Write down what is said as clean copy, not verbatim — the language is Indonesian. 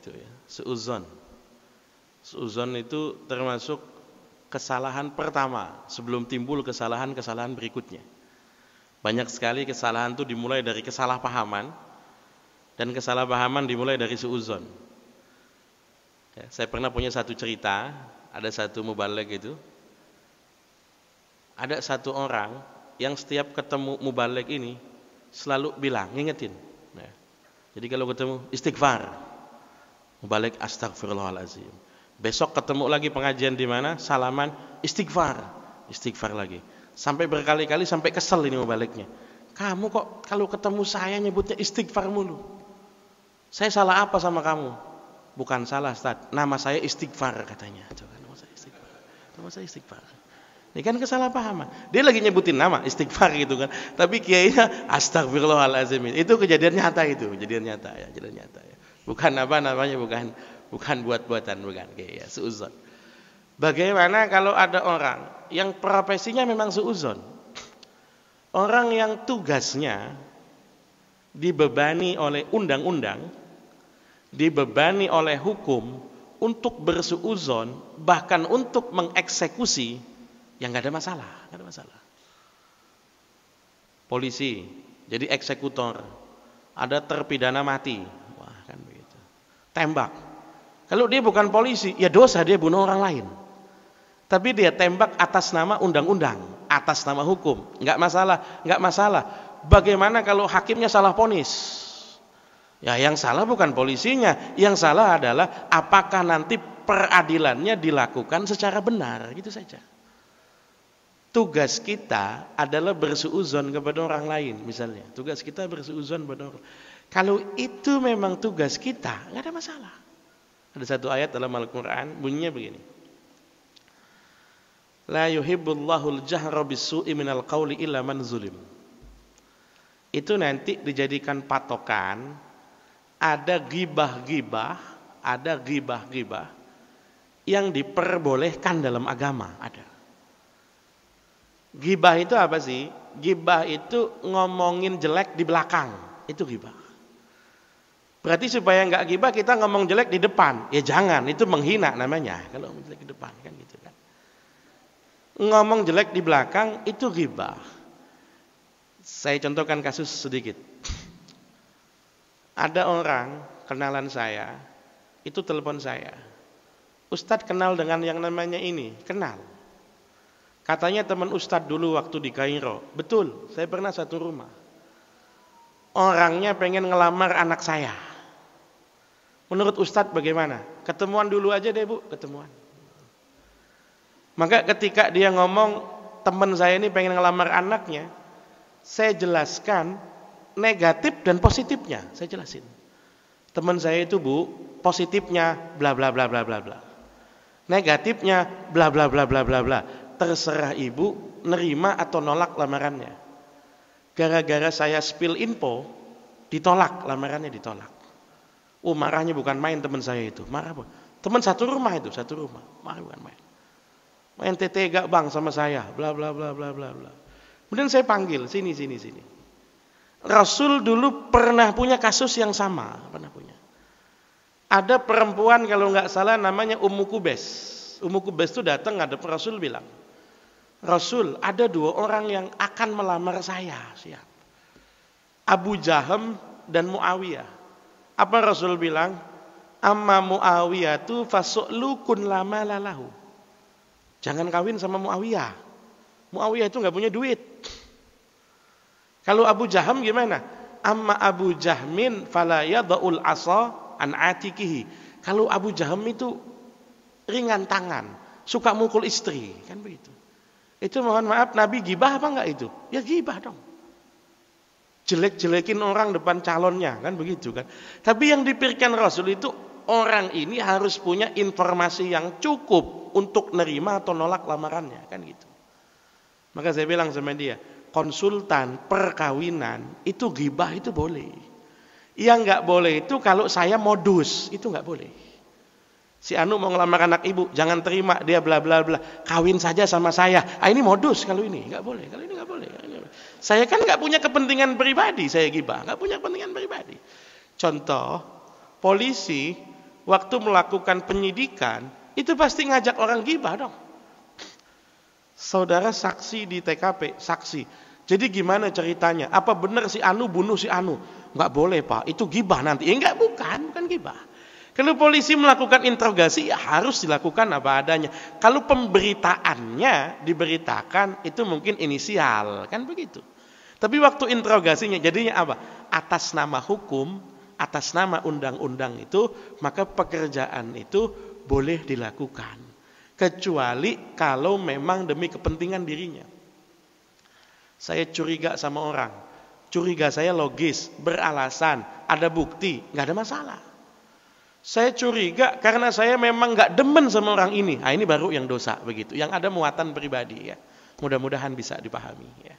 itu ya. Suudzon. Suudzon itu termasuk kesalahan pertama sebelum timbul kesalahan-kesalahan berikutnya. Banyak sekali kesalahan itu dimulai dari kesalahpahaman, dan kesalahpahaman dimulai dari suudzon. Ya, saya pernah punya satu cerita, ada satu mubaligh itu, ada satu orang yang setiap ketemu mubaligh ini selalu bilang, ngingetin. Nah, jadi kalau ketemu istighfar, mubaligh astagfirullahaladzim. Besok ketemu lagi pengajian di mana, salaman istighfar, istighfar lagi. Sampai berkali-kali sampai kesel ini mubalighnya. Kamu kok kalau ketemu saya nyebutnya istighfar mulu? Saya salah apa sama kamu? Bukan salah, Ustaz. Nama saya istighfar katanya. Coba nama saya istighfar. Nama saya istighfar. Ini kan kesalahpahaman. Dia lagi nyebutin nama istighfar gitu kan. Tapi kiainya astagfirullahalazim. Itu kejadian nyata itu, kejadian nyata ya, kejadian nyata ya. Bukan apa namanya, bukan buat-buatan, bukan kayak ya, suudzon. Bagaimana kalau ada orang yang profesinya memang suudzon? Orang yang tugasnya dibebani oleh undang-undang, dibebani oleh hukum untuk bersuudzon, bahkan untuk mengeksekusi, yang nggak ada masalah, nggak ada masalah. Polisi jadi eksekutor, ada terpidana mati, wah kan begitu. Tembak. Kalau dia bukan polisi, ya dosa dia bunuh orang lain. Tapi dia tembak atas nama undang-undang, atas nama hukum, nggak masalah, nggak masalah. Bagaimana kalau hakimnya salah vonis? Ya yang salah bukan polisinya, yang salah adalah apakah nanti peradilannya dilakukan secara benar, gitu saja. Tugas kita adalah bersuudzon kepada orang lain, misalnya. Tugas kita bersuudzon kepada orang. Kalau itu memang tugas kita, nggak ada masalah. Ada satu ayat dalam Al-Quran bunyinya begini. La yuhibbullahu al-jahra bis-su'i minal qawli illa man zulim. Itu nanti dijadikan patokan, ada ghibah-ghibah, ada ghibah-ghibah yang diperbolehkan dalam agama, ada. Ghibah itu apa sih? Ghibah itu ngomongin jelek di belakang, itu ghibah. Berarti supaya enggak ghibah kita ngomong jelek di depan. Ya jangan, itu menghina namanya kalau ngomong jelek di depan kan gitu kan. Ngomong jelek di belakang itu ghibah. Saya contohkan kasus sedikit. Ada orang kenalan saya, itu telepon saya. Ustadz kenal dengan yang namanya ini, kenal. Katanya teman Ustadz dulu waktu di Kairo. Betul, saya pernah satu rumah. Orangnya pengen ngelamar anak saya. Menurut Ustadz bagaimana? Ketemuan dulu aja deh Bu, ketemuan. Maka ketika dia ngomong teman saya ini pengen ngelamar anaknya, saya jelaskan negatif dan positifnya, saya jelasin. Teman saya itu Bu, positifnya bla bla bla bla bla bla. Negatifnya bla bla bla bla bla bla. Terserah ibu nerima atau nolak lamarannya. Gara-gara saya spill info, ditolak lamarannya, ditolak. Marahnya bukan main teman saya itu, marah Bu. Teman satu rumah itu, satu rumah, marah bukan main. Main tega bang sama saya, bla bla bla bla bla bla. Kemudian saya panggil, sini. Rasul dulu pernah punya kasus yang sama, pernah punya. Ada perempuan kalau nggak salah namanya Ummu Kubes. Ummu Kubes itu datang ngadep Rasul bilang, Rasul ada 2 orang yang akan melamar saya, siap. Abu Jaham dan Muawiyah. Apa Rasul bilang? Amma Muawiyah tu fasu'lukun lama lalahu. Jangan kawin sama Muawiyah. Muawiyah itu nggak punya duit. Kalau Abu Jaham gimana? Amma Abu Jahmin fala yada'ul asa an atikihi. Kalau Abu Jaham itu ringan tangan, suka mukul istri, kan begitu. Itu mohon maaf Nabi gibah apa enggak itu? Ya gibah dong. Jelek-jelekin orang depan calonnya, kan begitu kan. Tapi yang dipikirkan Rasul itu orang ini harus punya informasi yang cukup untuk nerima atau nolak lamarannya, kan gitu. Maka saya bilang sama dia, konsultan perkawinan itu ghibah itu boleh. Yang nggak boleh itu kalau saya modus, itu nggak boleh. Si Anu mau ngelamar anak ibu, jangan terima dia bla bla bla, kawin saja sama saya. Ini modus kalau ini, nggak boleh. Kalau ini nggak boleh. Saya kan nggak punya kepentingan pribadi, saya ghibah, nggak punya kepentingan pribadi. Contoh, polisi waktu melakukan penyidikan, itu pasti ngajak orang gibah dong. Saudara saksi di TKP, saksi. Jadi gimana ceritanya? Apa benar si Anu bunuh si Anu? Enggak boleh Pak, itu gibah nanti. Enggak, bukan gibah. Kalau polisi melakukan interogasi, ya harus dilakukan apa adanya. Kalau pemberitaannya diberitakan, itu mungkin inisial, kan begitu. Tapi waktu interogasinya jadinya apa? Atas nama hukum, atas nama undang-undang itu, maka pekerjaan itu boleh dilakukan. Kecuali kalau memang demi kepentingan dirinya. Saya curiga sama orang. Curiga saya logis, beralasan, ada bukti, nggak ada masalah. Saya curiga karena saya memang nggak demen sama orang ini. Nah, ini baru yang dosa begitu. Yang ada muatan pribadi ya. Mudah-mudahan bisa dipahami ya.